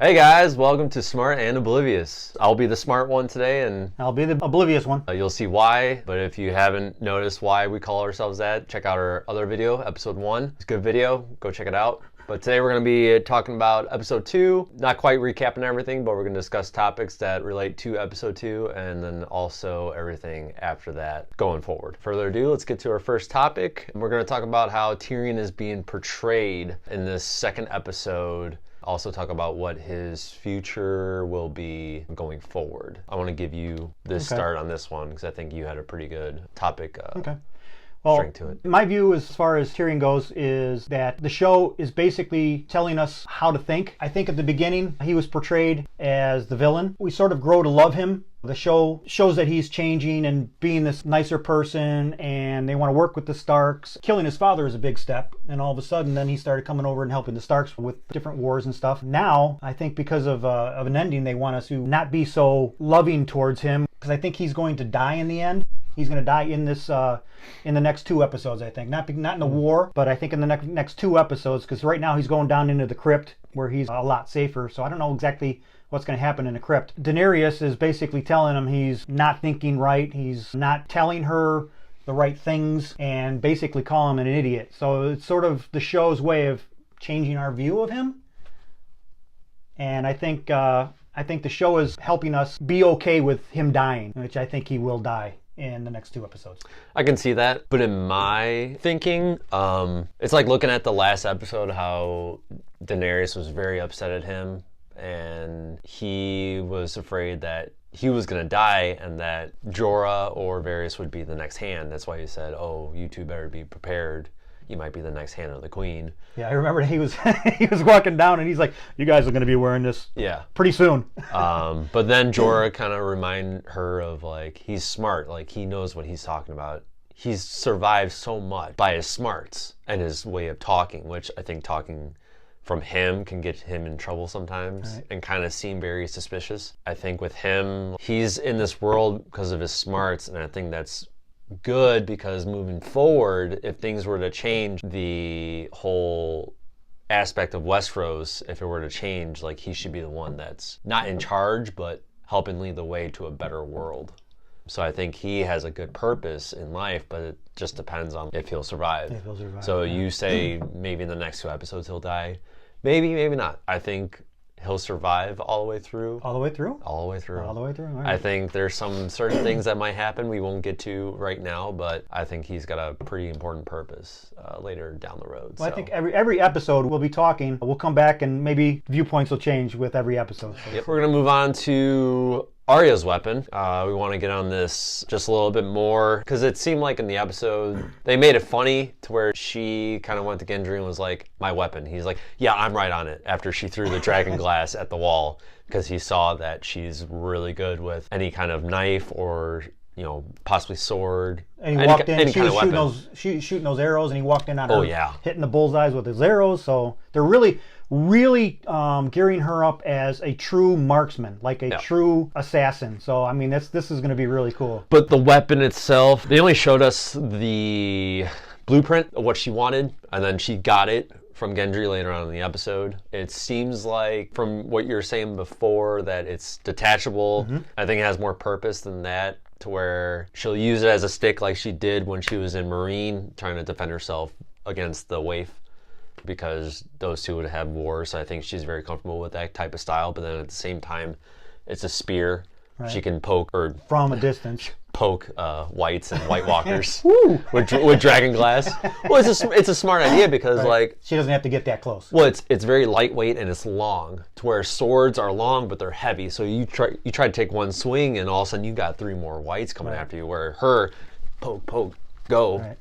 Hey guys, welcome to Smart and Oblivious. I'll be the smart one today and I'll be the oblivious one. you'll see why, but if you haven't noticed why we call ourselves that, check out our other video, episode 1. It's a good video, go check it out. But today we're going to be talking about episode 2, not quite recapping everything, but we're going to discuss topics that relate to episode 2 and then also everything after that going forward. Further ado, let's get to our first topic. We're going to talk about how Tyrion is being portrayed in this second episode. Also talk about what his future will be going forward. I want to give you this start on this one because I think you had a pretty good topic strength to it. My view as far as Tyrion goes is that the show is basically telling us how to think. I think at the beginning he was portrayed as the villain. We sort of grow to love him. The show shows that he's changing and being this nicer person, and they want to work with the Starks. Killing his father is a big step, and all of a sudden then he started coming over and helping the Starks with different wars and stuff. Now, I think because of an ending, they want us to not be so loving towards him, because I think he's going to die in the end. He's going to die in this in the next 2 episodes, I think. Not in the war, but I think in the next 2 episodes, because right now he's going down into the crypt where he's a lot safer. So I don't know exactly what's going to happen in the crypt. Daenerys is basically telling him he's not thinking right. He's not telling her the right things and basically calling him an idiot. So it's sort of the show's way of changing our view of him. And I think the show is helping us be okay with him dying, which I think he will die in the next 2 episodes. I can see that, but in my thinking, it's like looking at the last episode, how Daenerys was very upset at him and he was afraid that he was going to die and that Jorah or Varys would be the next hand. That's why he said, oh, you two better be prepared. You might be the next hand of the queen. Yeah, I remember he was he was walking down and he's like, you guys are going to be wearing this pretty soon. But then Jorah kind of remind her of, like, he's smart. Like, he knows what he's talking about. He's survived so much by his smarts and his way of talking, which I think talking from him can get him in trouble sometimes and kind of seem very suspicious. I think with him, he's in this world because of his smarts, and I think that's good because moving forward, if things were to change, the whole aspect of Westeros, if it were to change, like, he should be the one that's not in charge but helping lead the way to a better world. So I think he has a good purpose in life, but it just depends on if he'll survive. If he'll survive. So you say maybe in the next 2 episodes he'll die. Maybe, maybe not. I think he'll survive all the way through. All the way through? All the way through. All the way through. All right. I think there's some certain things that might happen we won't get to right now, but I think he's got a pretty important purpose later down the road. Well, so I think every episode we'll be talking. We'll come back and maybe viewpoints will change with every episode. So. Yep. We're going to move on to Arya's weapon. We want to get on this just a little bit more because it seemed like in the episode they made it funny to where she kind of went to Gendry and was like, my weapon. He's like, yeah, I'm right on it, after she threw the dragon glass at the wall, because he saw that she's really good with any kind of knife or, you know, possibly sword. And he walked in, she was shooting those arrows, and he walked in on her, hitting the bullseyes with his arrows. So they're really gearing her up as a true marksman, like a true assassin. So I mean, this is going to be really cool. But the weapon itself, they only showed us the blueprint of what she wanted, and then she got it from Gendry later on in the episode. It seems like, from what you were saying before, that it's detachable. I think it has more purpose than that, to where she'll use it as a stick like she did when she was in Marine, trying to defend herself against the waif, because those two would have war. So I think she's very comfortable with that type of style. But then at the same time, it's a spear. Right. She can poke, or from a distance, poke whites and White Walkers with dragon glass. Well, it's a smart idea because like she doesn't have to get that close. Well, it's very lightweight and it's long, to where swords are long but they're heavy. So you try to take one swing and all of a sudden you got 3 more whites coming after you. Where her poke, go,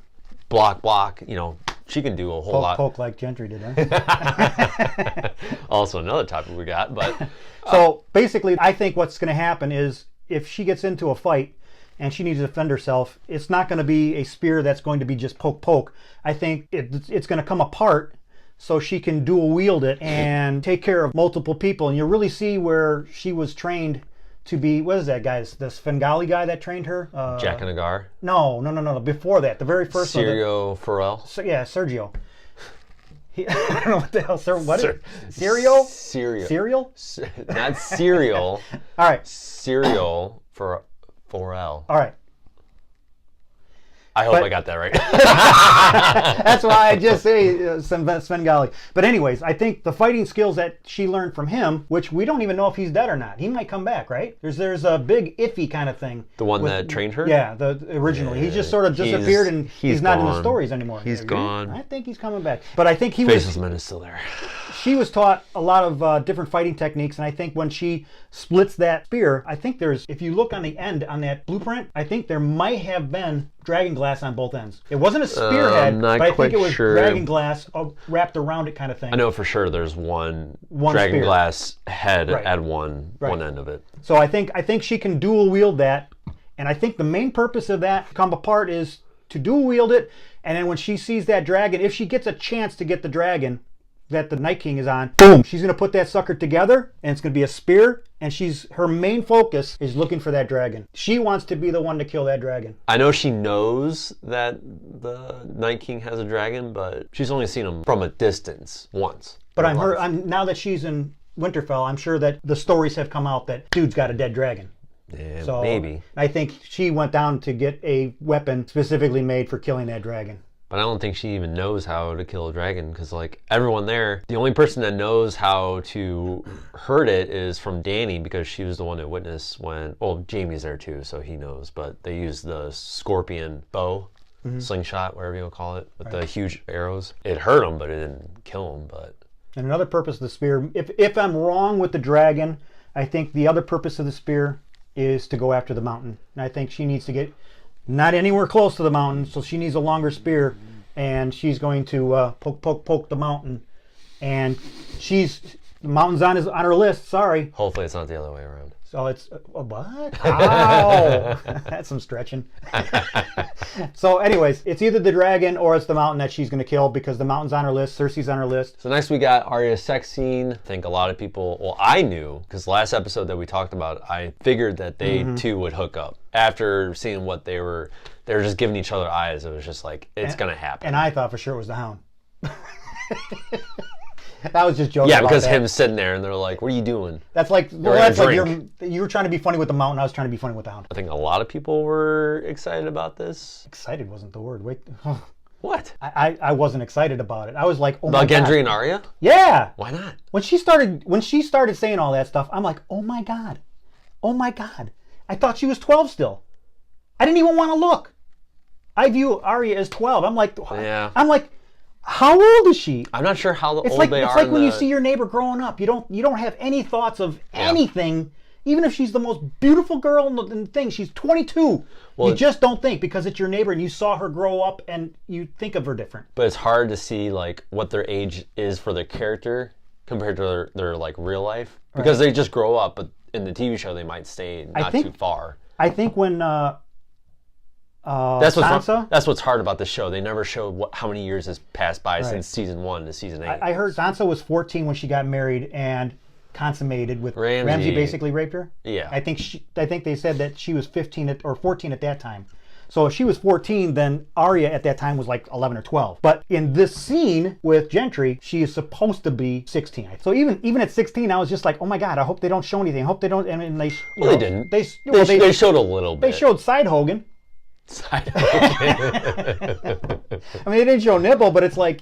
block. You know, she can do a whole lot. Poke like Gentry did, huh? Also another topic we got, but so basically, I think what's going to happen is if she gets into a fight and she needs to defend herself, it's not going to be a spear that's going to be just poke. I think it's going to come apart so she can dual wield it and take care of multiple people. And you really see where she was trained to be. What is that guy? The Svengali guy that trained her? Jack and Agar? No. Before that, the very first one. Sergio Farrell? Sergio. I don't know what the hell, sir. What Sir. is cereal? Cereal. Cereal? Not cereal. All right. Cereal for 4L. All right. I hope I got that right. That's why I just say Svengali. But anyways, I think the fighting skills that she learned from him, which we don't even know if he's dead or not. He might come back, right? There's a big iffy kind of thing. The one that trained her? Yeah, originally. He just sort of disappeared and he's not in the stories anymore. He's gone. I think he's coming back. But I think Faceless Man is still there. She was taught a lot of different fighting techniques, and I think when she splits that spear, I think if you look on the end on that blueprint, I think there might have been dragon glass on both ends. It wasn't a spearhead, but I think it was dragon glass wrapped around it kind of thing. I know for sure there's one dragon spear. glass head at one end of it. So I think she can dual wield that, and I think the main purpose of that come apart is to dual wield it, and then when she sees that dragon, if she gets a chance to get the dragon that the Night King is on, boom, she's going to put that sucker together, and it's going to be a spear, and her main focus is looking for that dragon. She wants to be the one to kill that dragon. I know she knows that the Night King has a dragon, but she's only seen him from a distance once. But now that she's in Winterfell, I'm sure that the stories have come out that dude's got a dead dragon. Yeah, so maybe. I think she went down to get a weapon specifically made for killing that dragon. But I don't think she even knows how to kill a dragon, because like everyone there, the only person that knows how to hurt it is from Dany, because she was the one that witnessed when, well, Jaime's there too, so he knows, but they used the scorpion bow, slingshot, whatever you want to call it, with the huge arrows. It hurt him, but it didn't kill him. But and another purpose of the spear, if I'm wrong with the dragon, I think the other purpose of the spear is to go after the mountain. And I think she needs to get not anywhere close to the mountain, so she needs a longer spear, and she's going to poke the mountain, and the mountain's on her list. Sorry. Hopefully it's not the other way around. So it's what? Ow! That's some stretching. So, anyways, it's either the dragon or it's the mountain that she's going to kill, because the mountain's on her list. Cersei's on her list. So next we got Arya's sex scene. I think a lot of people, well, I knew, because last episode that we talked about, I figured that they two would hook up. After seeing what they were just giving each other eyes. It was just like, it's going to happen. And I thought for sure it was the Hound. That was just joking. Yeah, because him sitting there and they're like, "What are you doing?" That's like, you were trying to be funny with the mountain. I was trying to be funny with the Hound. I think a lot of people were excited about this. Excited wasn't the word. Wait. What? I wasn't excited about it. I was like, oh my God. About Gendry and Arya? Yeah. Why not? When she started saying all that stuff, I'm like, oh my God. Oh my God. I thought she was 12 still. I didn't even want to look. I view Arya as 12. I'm like, how old is she? I'm not sure how old they are. It's like when you see your neighbor growing up. You don't have any thoughts of anything, even if she's the most beautiful girl in the thing. She's 22. Well, you just don't think, because it's your neighbor and you saw her grow up and you think of her different. But it's hard to see like what their age is for their character compared to their like real life, because they just grow up, but in the TV show they might stay not too far. I think when that's Sansa? That's what's hard about the show. They never showed how many years has passed by since season 1 to season 8. I heard Sansa was 14 when she got married and consummated with Ramsay basically raped her. Yeah. I think they said that she was 15 or 14 at that time. So if she was 14, then Arya at that time was like 11 or 12. But in this scene with Gendry, she is supposed to be 16. So even at 16, I was just like, oh my God, I hope they don't show anything. I hope they don't. And they they didn't. They showed a little bit. They showed side Hogan. I mean, they didn't show nipple, but it's like,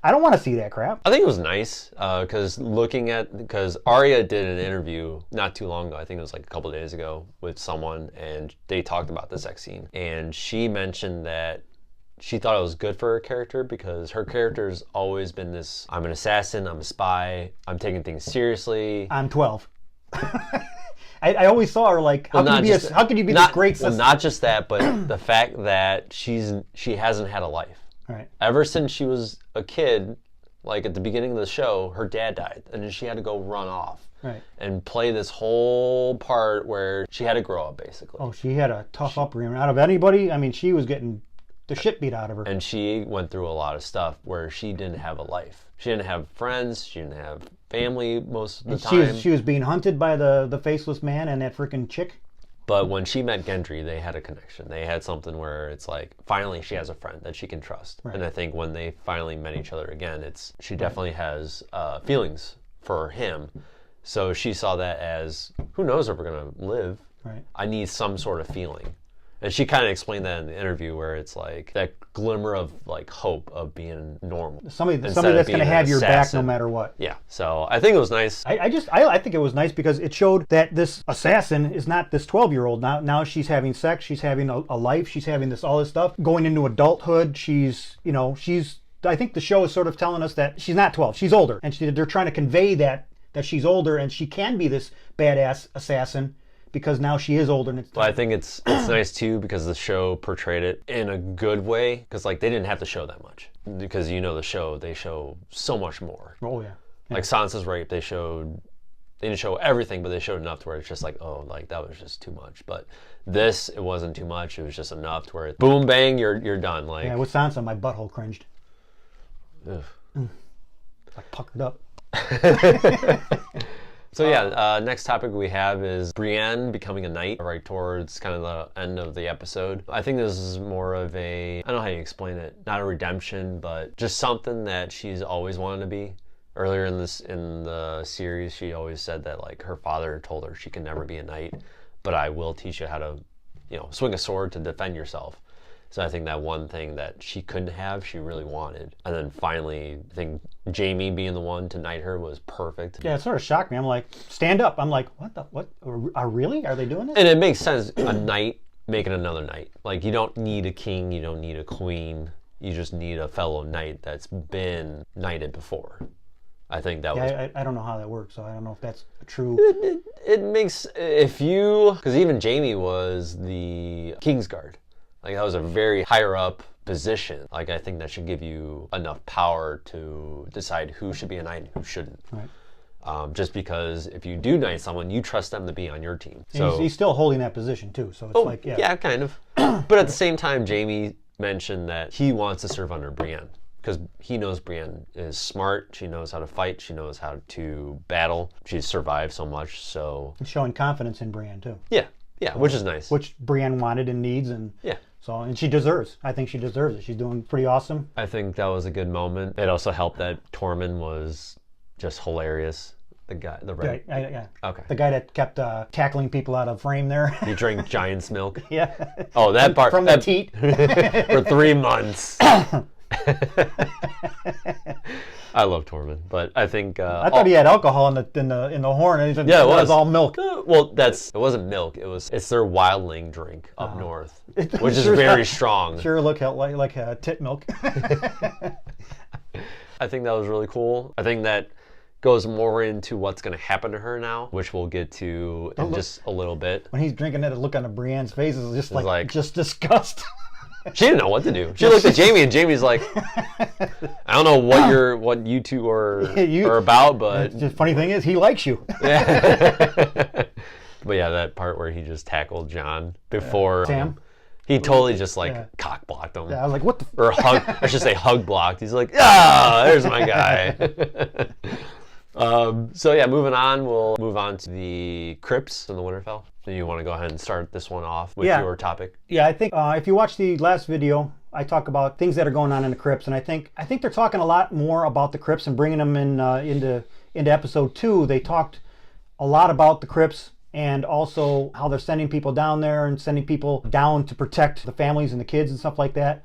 I don't want to see that crap. I think it was nice because Arya did an interview not too long ago. I think it was like a couple of days ago with someone, and they talked about the sex scene. And she mentioned that she thought it was good for her character, because her character's always been this, I'm an assassin, I'm a spy, I'm taking things seriously. I'm 12. I always saw her like, how can you be this great sister? Well, not just that, but the fact that she hasn't had a life. Right. Ever since she was a kid, like at the beginning of the show, her dad died, and then she had to go run off and play this whole part where she had to grow up, basically. Oh, she had a tough upbringing. Out of anybody, I mean, she was getting the shit beat out of her. And she went through a lot of stuff where she didn't have a life. She didn't have friends. She didn't have family most of the time. She was being hunted by the faceless man and that freaking chick. But when she met Gendry, they had a connection. They had something where it's like, finally she has a friend that she can trust. Right. And I think when they finally met each other again, she definitely has feelings for him. So she saw that as, who knows if we're going to live. Right. I need some sort of feeling. And she kind of explained that in the interview, where it's like that glimmer of like hope of being normal. Somebody that's going to have your back no matter what. Yeah. So I think it was nice. I think it was nice because it showed that this assassin is not this 12-year-old. Now she's having sex. She's having a life. She's having all this stuff. Going into adulthood. I think the show is sort of telling us that she's not 12. She's older. And they're trying to convey that she's older and she can be this badass assassin. Because now she is older. And I think it's nice too because the show portrayed it in a good way. Because like they didn't have to show that much. Because the show, they show so much more. Oh yeah. Like Sansa's rape, they didn't show everything, but they showed enough to where it's just like, oh, like that was just too much. But this, it wasn't too much. It was just enough to where boom, bang, you're done. Like with Sansa, my butthole cringed. Ugh. Like puckered up. So yeah, next topic we have is Brienne becoming a knight right towards kind of the end of the episode. I think this is more of I don't know how you explain it, not a redemption, but just something that she's always wanted to be. Earlier in the series, she always said that like her father told her she can never be a knight, but I will teach you how to, swing a sword to defend yourself. So I think that one thing that she couldn't have, she really wanted. And then finally, I think Jaime being the one to knight her was perfect. Yeah, it sort of shocked me. I'm like, stand up. I'm like, what? Really? Are they doing this? And it makes sense, a knight making another knight. Like, you don't need a king, you don't need a queen. You just need a fellow knight that's been knighted before. I think that was... I don't know how that works, so I don't know if that's true. It makes... Because even Jaime was the Kingsguard. Like, that was a very higher up position. Like, I think that should give you enough power to decide who should be a knight and who shouldn't. Right. Just because if you do knight someone, you trust them to be on your team. So he's still holding that position too. So it's yeah, kind of. But at the same time, Jaime mentioned that he wants to serve under Brienne because he knows Brienne is smart. She knows how to fight. She knows how to battle. She's survived so much. So he's showing confidence in Brienne too. Yeah, which is nice. Which Brienne wanted and needs, and and she deserves. I think she deserves it. She's doing pretty awesome. I think that was a good moment. It also helped that Tormund was just hilarious. The red. Yeah. Okay. The guy that kept tackling people out of frame there. He drank giant's milk. Yeah. Oh, that part from the teat for 3 months. I love Tormund, but I think I thought he had alcohol in the horn, and he said, yeah, it was all milk. Well, it wasn't milk. It's their wildling drink up north, which is very strong. Sure, look like tit milk. I think that was really cool. I think that goes more into what's going to happen to her now, which we'll get to in just a little bit. When he's drinking that, the look on Brienne's face is just like just disgust. She didn't know what to do. She looked at Jaime, and Jamie's like, I don't know what you two are about, but the funny thing is, he likes you. But yeah, that part where he just tackled Jon before Sam. He totally just cock blocked him. Yeah, I was like, what the? Or I should say hug blocked. He's like, there's my guy. So yeah, moving on, we'll move on to the crypts in the Winterfell. Do you want to go ahead and start this one off with your topic? Yeah, I think if you watch the last video, I talk about things that are going on in the crypts, and I think they're talking a lot more about the crypts and bringing them in into episode 2. They talked a lot about the crypts and also how they're sending people down there and sending people down to protect the families and the kids and stuff like that.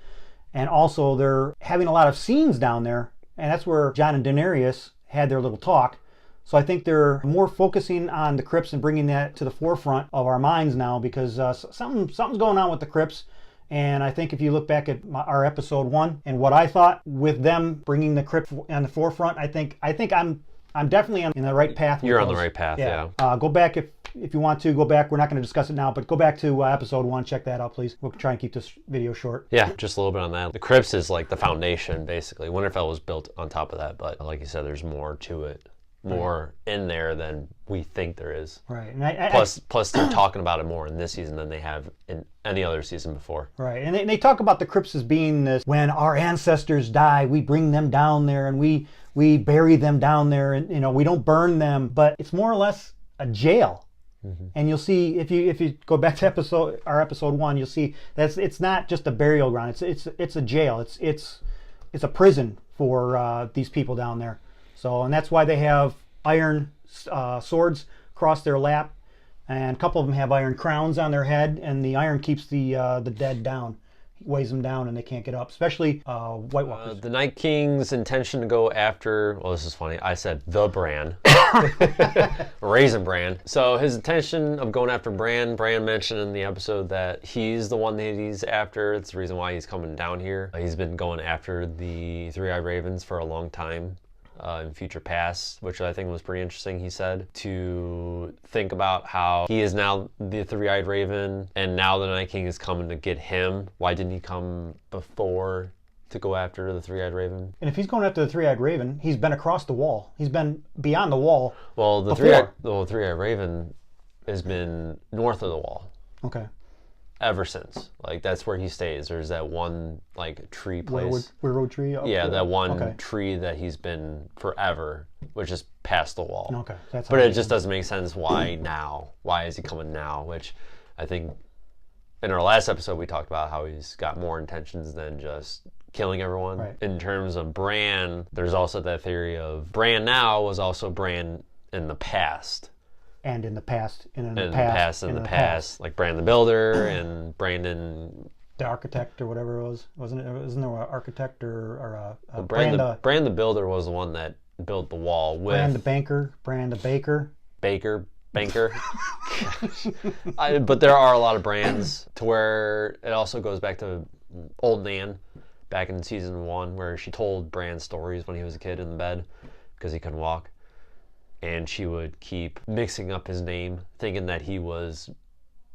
And also they're having a lot of scenes down there, and that's where Jon and Daenerys had their little talk. So I think they're more focusing on the crypts and bringing that to the forefront of our minds now, because something's going on with the crypts. And I think if you look back at our episode 1 and what I thought with them bringing the crypt on the forefront, I think I'm definitely in the right path. You're on the right path, yeah. Go back if you want to go back. We're not going to discuss it now, but go back to episode 1. Check that out, please. We'll try and keep this video short. Yeah, just a little bit on that. The crypts is like the foundation, basically. Winterfell was built on top of that, but like you said, there's more to it. More in there than we think there is. Right. And plus they're talking about it more in this season than they have in any other season before. Right. And they talk about the crypts as being this, when our ancestors die, we bring them down there and we bury them down there, and we don't burn them, but it's more or less a jail. And you'll see if you go back to episode 1, you'll see that it's not just a burial ground. It's a jail. It's a prison for these people down there. So, and that's why they have iron swords across their lap, and a couple of them have iron crowns on their head, and the iron keeps the dead down. Weighs them down and they can't get up, especially White Walkers. The Night King's intention to go after, well, this is funny, I said the Bran. Raisin Bran. So his intention of going after Bran mentioned in the episode that he's the one that he's after. It's the reason why he's coming down here. He's been going after the Three-Eyed Ravens for a long time. In future past, which I think was pretty interesting, he said, to think about how he is now the Three-Eyed Raven, and now the Night King is coming to get him. Why didn't he come before to go after the Three-Eyed Raven? And if he's going after the Three-Eyed Raven, he's been across the wall. He's been beyond the wall. Well, the Three-Eyed Raven has been north of the wall. Okay. Ever since, like, that's where he stays. There's that one like tree place. Weirwood tree. Yeah, that one tree that he's been forever, which is past the wall. Okay, that's. But it just doesn't make sense. Why now? Why is he coming now? Which I think in our last episode we talked about how he's got more intentions than just killing everyone. Right. In terms of Bran, there's also that theory of Bran now was also Bran in the past. And in the past, in the past, like Bran the Builder and Brandon the Architect or whatever it was, wasn't it? Wasn't there an architect or a Bran the Builder was the one that built the wall with Bran the Banker, Bran the Baker, Banker. But there are a lot of Brans to where it also goes back to Old Nan back in season 1 where she told Bran stories when he was a kid in the bed because he couldn't walk. And she would keep mixing up his name, thinking that he was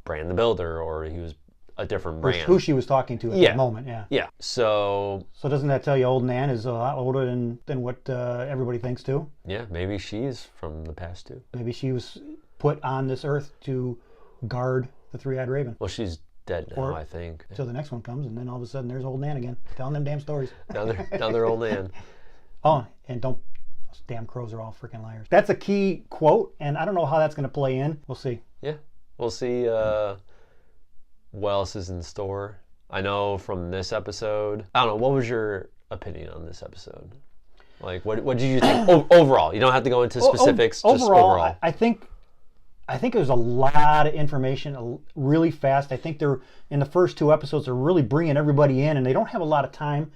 Bran the Builder or he was a different Bran. Who she was talking to at that moment, yeah. Yeah. So doesn't that tell you Old Nan is a lot older than what everybody thinks too? Yeah, maybe she's from the past too. Maybe she was put on this earth to guard the Three-Eyed Raven. Well, she's dead now, I think. Till the next one comes, and then all of a sudden there's Old Nan again, telling them damn stories. Down there, Old Nan. Oh, and don't. Damn crows are all freaking liars. That's a key quote, and I don't know how that's going to play in. We'll see. Yeah, we'll see what else is in store. I know from this episode, I don't know, what was your opinion on this episode? Like, what did you think overall? You don't have to go into specifics, just overall. I think there's a lot of information really fast. I think they're, in the first 2 episodes, they're really bringing everybody in, and they don't have a lot of time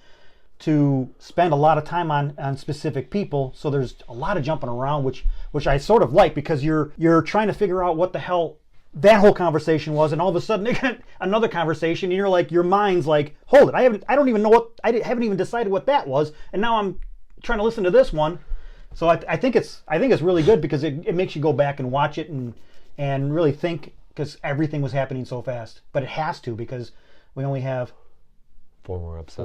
to spend a lot of time on specific people, so there's a lot of jumping around, which I sort of like, because you're trying to figure out what the hell that whole conversation was, and all of a sudden they get another conversation, and you're like, your mind's like, hold it, I haven't even decided what that was, and now I'm trying to listen to this one. So I think it's really good because it makes you go back and watch it and really think, because everything was happening so fast, but it has to, because we only have 4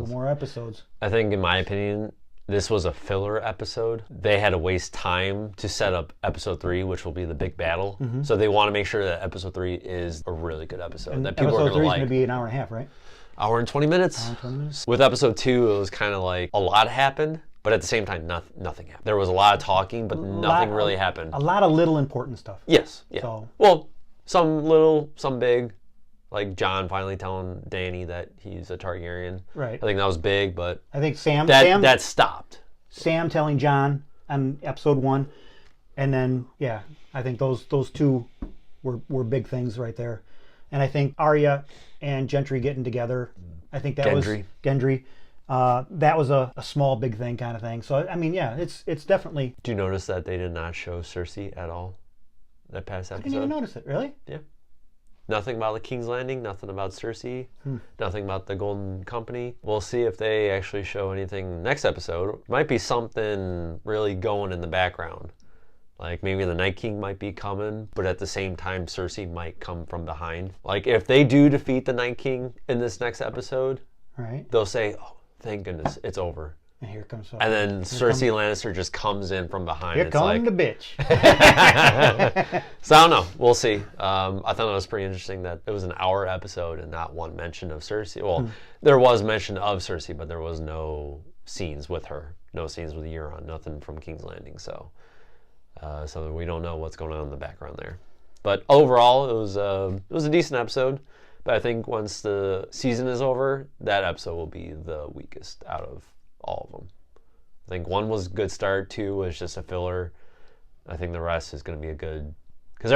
more episodes. I think, in my opinion, this was a filler episode. They had to waste time to set up episode 3, which will be the big battle. Mm-hmm. So they want to make sure that episode 3 is a really good episode. And that people episode are 3 is like. going to be an hour and a half, right? Hour and 20 minutes. With episode 2, it was kind of like a lot happened, but at the same time, nothing happened. There was a lot of talking, but nothing really happened. A lot of little important stuff. Yes. Yeah. So. Well, some little, some big. Like Jon finally telling Dany that he's a Targaryen. Right. I think that was big, but I think Sam that stopped. Sam telling Jon on episode 1, and then I think those 2 were big things right there. And I think Arya and Gendry getting together, I think that was Gendry. That was a small big thing kind of thing. So I mean, it's definitely. Do you notice that they did not show Cersei at all? That past episode. I didn't even notice it. Really? Yeah. Nothing about the King's Landing, nothing about Cersei, nothing about the Golden Company. We'll see if they actually show anything next episode. Might be something really going in the background. Like maybe the Night King might be coming, but at the same time Cersei might come from behind. Like if they do defeat the Night King in this next episode, right? They'll say, "Oh, thank goodness, it's over." And here comes. And then Cersei Lannister just comes in from behind. Here comes the bitch. So I don't know. We'll see. I thought it was pretty interesting that it was an hour episode and not one mention of Cersei. Well, there was mention of Cersei, but there was no scenes with her, no scenes with Euron, nothing from King's Landing. So we don't know what's going on in the background there. But overall, it was a decent episode. But I think once the season is over, that episode will be the weakest out of all of them. I think 1 was a good start, 2 was just a filler. I think the rest is going to be a good... Because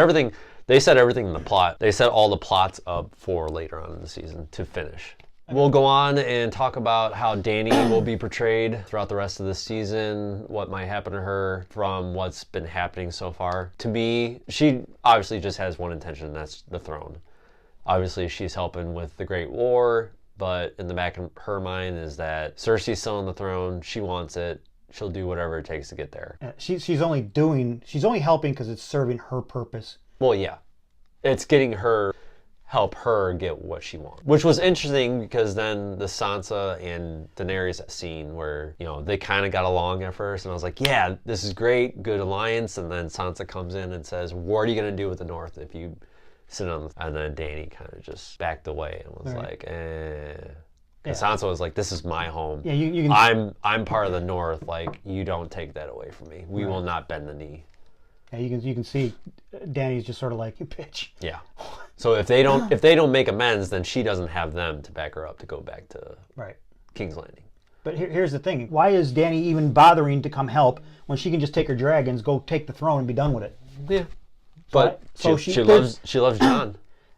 they set everything in the plot. They set all the plots up for later on in the season to finish. We'll go on and talk about how Dany will be portrayed throughout the rest of the season, what might happen to her from what's been happening so far. To me, she obviously just has one intention, and that's the throne. Obviously, she's helping with the Great War, but in the back of her mind is that Cersei's still on the throne. She wants it. She'll do whatever it takes to get there. She's only helping because it's serving her purpose. Well, yeah. It's getting her... help her get what she wants. Which was interesting because then the Sansa and Daenerys scene where, they kind of got along at first, and I was like, yeah, this is great, good alliance, and then Sansa comes in and says, what are you going to do with the North if you sit on the... And then Dany kind of just backed away and was like, eh. And Sansa was like, this is my home. Yeah, you can... I'm part of the North, like, you don't take that away from me. We will not bend the knee. Yeah, you can see Dany's just sort of like, you bitch. Yeah. So if they don't make amends, then she doesn't have them to back her up to go back to King's Landing. But here's the thing: why is Dany even bothering to come help when she can just take her dragons, go take the throne, and be done with it? Yeah. But she loves Jon.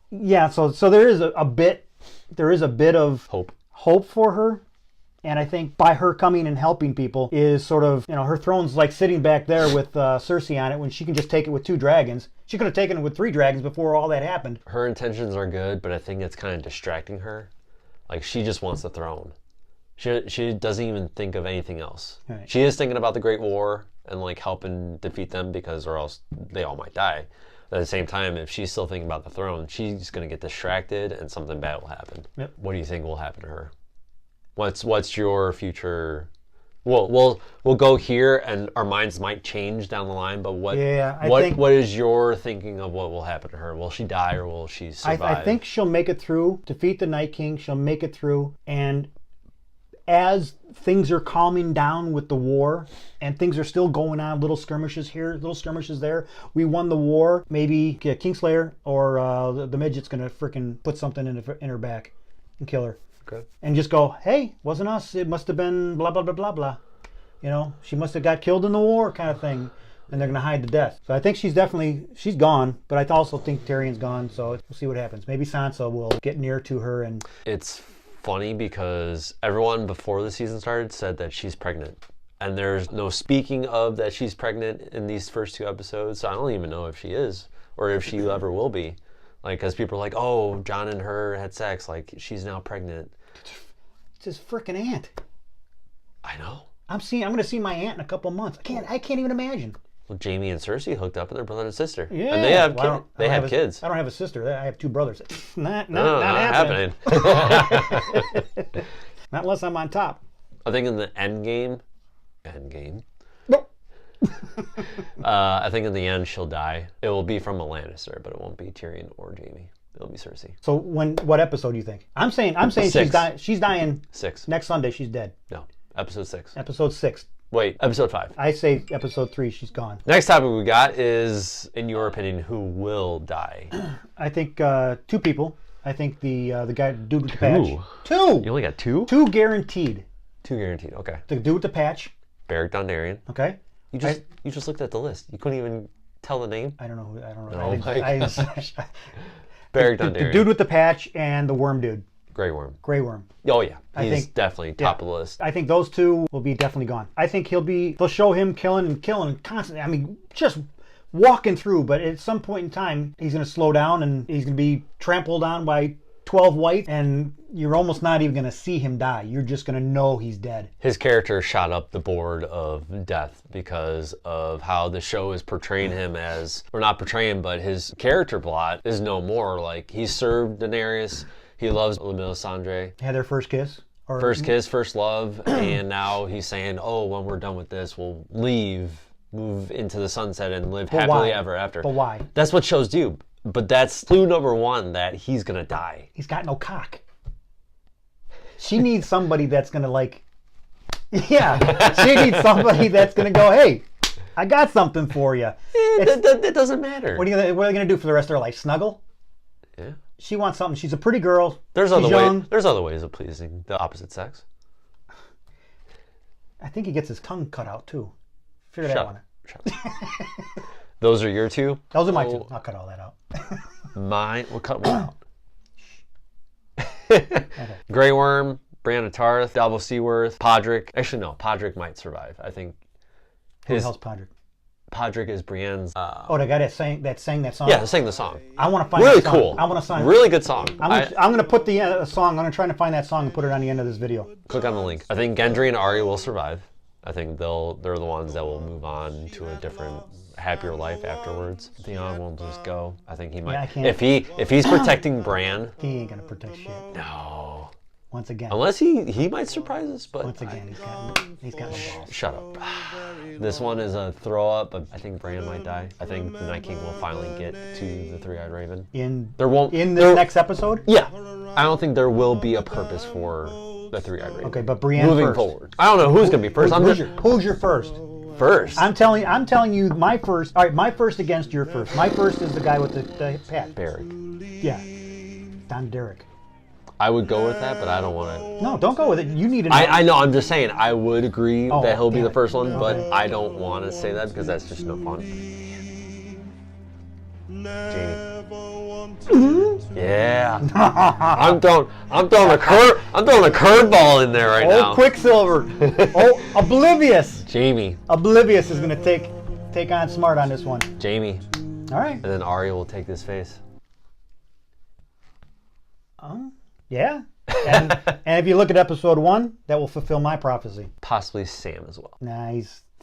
Yeah. So there is a bit of hope for her. And I think by her coming and helping people is sort of, her throne's like sitting back there with Cersei on it when she can just take it with 2 dragons. She could have taken it with 3 dragons before all that happened. Her intentions are good, but I think it's kind of distracting her. Like, she just wants the throne. She doesn't even think of anything else. Right. She is thinking about the Great War and, like, helping defeat them because or else they all might die. But at the same time, if she's still thinking about the throne, she's going to get distracted and something bad will happen. Yep. What do you think will happen to her? What's your future? We'll go here, and our minds might change down the line. But what is your thinking of what will happen to her? Will she die or will she survive? I think she'll make it through, defeat the Night King. She'll make it through, and as things are calming down with the war, and things are still going on, little skirmishes here, little skirmishes there. We won the war. Maybe Qukslvr or the midget's gonna freaking put something in her back and kill her. Okay. And just go, hey, wasn't us. It must have been blah, blah, blah, blah, blah. She must have got killed in the war kind of thing. And they're going to hide the death. So I think she's gone. But I also think Tyrion's gone. So we'll see what happens. Maybe Sansa will get near to her. And it's funny because everyone before the season started said that she's pregnant. And there's no speaking of that she's pregnant in these first 2 episodes. So I don't even know if she is or if she ever will be. Like, because people are like, oh, Jon and her had sex. Like, she's now pregnant. It's his freaking aunt. I know. I'm going to see my aunt in a couple months. I can't even imagine. Well, Jaime and Cersei hooked up, and they're brother and sister. Yeah. And they have kids. I don't have a sister. I have 2 brothers. Not happening. Not unless I'm on top. I think in the end game. Nope. I think in the end she'll die. It will be from a Lannister, but it won't be Tyrion or Jaime. It'll be Cersei. So what episode do you think? I'm saying she's dying. 6. Next Sunday she's dead. No, episode 6. Episode 6. Wait, episode 5. I say episode 3. She's gone. Next topic we got is, in your opinion, who will die? I think 2 people. I think the guy, dude with the patch. 2. You only got 2? 2 guaranteed. 2 guaranteed. Okay. The dude with the patch. Beric Dondarrion. Okay. You just looked at the list. You couldn't even tell the name. I don't know. Beric Dondarrion. The dude with the patch and the worm dude. Grey Worm. Oh yeah, he's definitely top of the list. I think those 2 will be definitely gone. I think they'll show him killing constantly. I mean, just walking through. But at some point in time, he's going to slow down and he's going to be trampled on by 12 white, and you're almost not even going to see him die. You're just going to know he's dead. His character shot up the board of death because of how the show is portraying him as, or not portraying, but his character plot is no more. Like, he served Daenerys, he loves Melisandre. Had their first kiss. First kiss, first love, and now he's saying, oh, when we're done with this, we'll move into the sunset and live happily ever after. But why? That's what shows do. But that's clue number 1, that he's going to die. He's got no cock. She needs somebody that's going to she needs somebody that's going to go, hey, I got something for you. It doesn't matter. What are they gonna do for the rest of their life? Snuggle? Yeah. She wants something. She's a pretty girl. There's She's young. There's other ways of pleasing the opposite sex. I think he gets his tongue cut out too. Figure that one out. Shut up. Those are your two? Those are my two. I'll cut all that out. Mine, we'll cut one out. Grey Worm, Brianna Tarth, Davos Seaworth, Podrick. Actually, no, Podrick might survive. I think. Who the hell's Podrick? Podrick is Brienne's. The guy that sang that song. Yeah, sang the song. I want to find really that song. cool. I want to sign. Really good song. I'm gonna put the song. I'm gonna try to find that song and put it on the end of this video. Click on the link. I think Gendry and Arya will survive. I think they're the ones that will move on to a different, happier life afterwards. Theon will just go. I think he might. Yeah, I can't. If he's protecting Bran. He ain't gonna protect shit. No. Once again. Unless he might surprise us, but Once again, he's got no balls. Shut up. This one is a throw up, but I think Bran might die. I think the Night King will finally get to the Three-Eyed Raven. In the next episode? Yeah. I don't think there will be a purpose for the Three-Eyed Raven. Okay, but Brienne moving first. forward. I don't know who's gonna be first. Who's your first? First. I'm telling you my first. All right, my first against your first. My first is the guy with the hat. Barrick. Yeah. Don Derek. I would go with that, but I don't want to. No, don't go with it. You need to know. I know. I'm just saying. I would agree that he'll be the first one, but Okay. I don't want to say that because that's just no fun. Jamie. Yeah. I'm throwing a curveball in there right now. Oh, Qukslvr. Oh, Oblivious. Jamie. Oblivious is gonna take on Smart on this one. Jamie. All right. And then Arya will take this face. Yeah. And if you look at episode 1, that will fulfill my prophecy. Possibly Sam as well. Nah,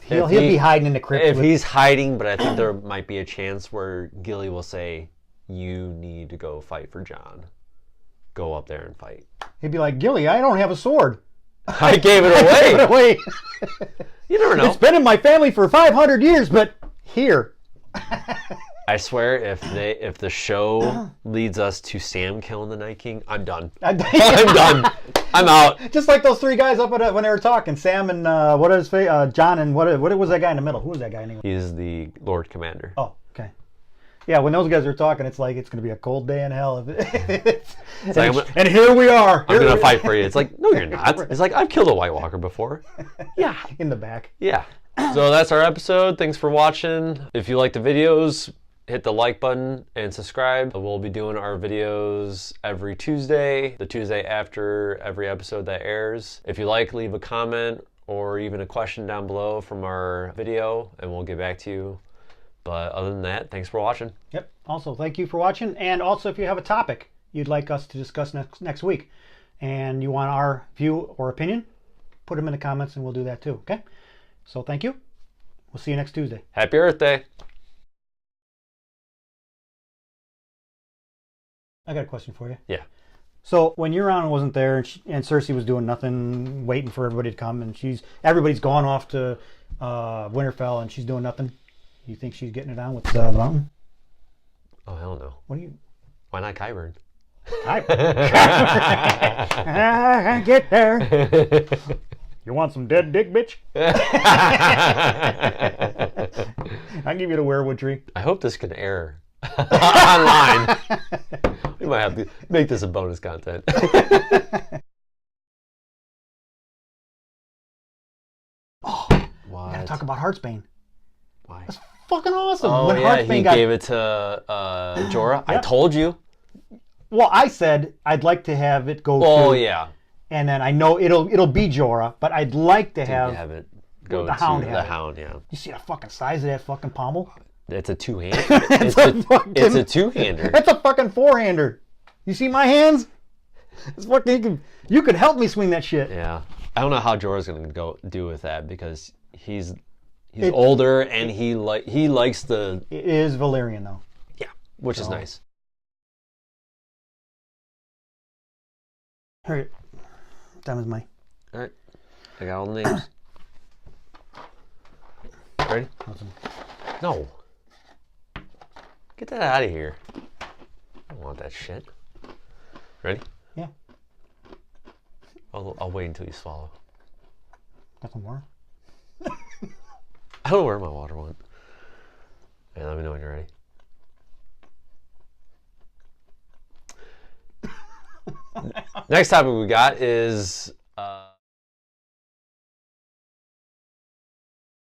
he'll be hiding in the crypt. If he's hiding, but I think there might be a chance where Gilly will say, "You need to go fight for Jon. Go up there and fight." He'd be like, Gilly, I don't have a sword. I gave it away. You never know. It's been in my family for 500 years, but here. I swear, if the show leads us to Sam killing the Night King, I'm done. I'm done. I'm out. Just like those three guys up at when they were talking, Sam and what is John and what was that guy in the middle? Who was that guy anyway? He's the Lord Commander. Oh, okay. Yeah, when those guys are talking, it's like it's going to be a cold day in hell. And here we are. I'm going to fight for you. It's like, no, you're not. It's like, I've killed a White Walker before. Yeah. In the back. Yeah. So that's our episode. Thanks for watching. If you like the videos, hit the like button and subscribe. We'll be doing our videos every Tuesday, the Tuesday after every episode that airs. If you like, leave a comment or even a question down below from our video and we'll get back to you. But other than that, thanks for watching. Yep. Also, thank you for watching. And also, if you have a topic you'd like us to discuss next week and you want our view or opinion, put them in the comments and we'll do that too. Okay? So thank you. We'll see you next Tuesday. Happy Earth Day. I got a question for you. Yeah. So when Euron wasn't there and Cersei was doing nothing, waiting for everybody to come, and everybody's gone off to Winterfell and she's doing nothing, you think she's getting it on with the mountain? Oh, hell no. What do you? Why not Qyburn? I get there. You want some dead dick, bitch? I'll give you the werewood tree. I hope this can air online. We might have to make this a bonus content. Oh, what? We gotta talk about Heartsbane. Why? That's fucking awesome. Oh, when yeah, Heartsbane he gave it to Jorah. I told you. Well, I said I'd like to have it go Oh, to... yeah. And then I know it'll be Jorah, but I'd like to have it go the to Hound. the Hound, yeah. You see the fucking size of that fucking pommel? It's a two-hander. It's a two-hander. That's a fucking four-hander. You see my hands? It's fucking. You could help me swing that shit. Yeah, I don't know how Jorah's gonna do with that because he's older and he likes the. It is Valyrian though. Yeah, which is nice. All right, time is money. All right, I got all the names. Ready? No. Get that out of here. I don't want that shit. Ready? Yeah. I'll wait until you swallow. Nothing more. I don't know where my water went. Hey, let me know when you're ready. Next topic we got is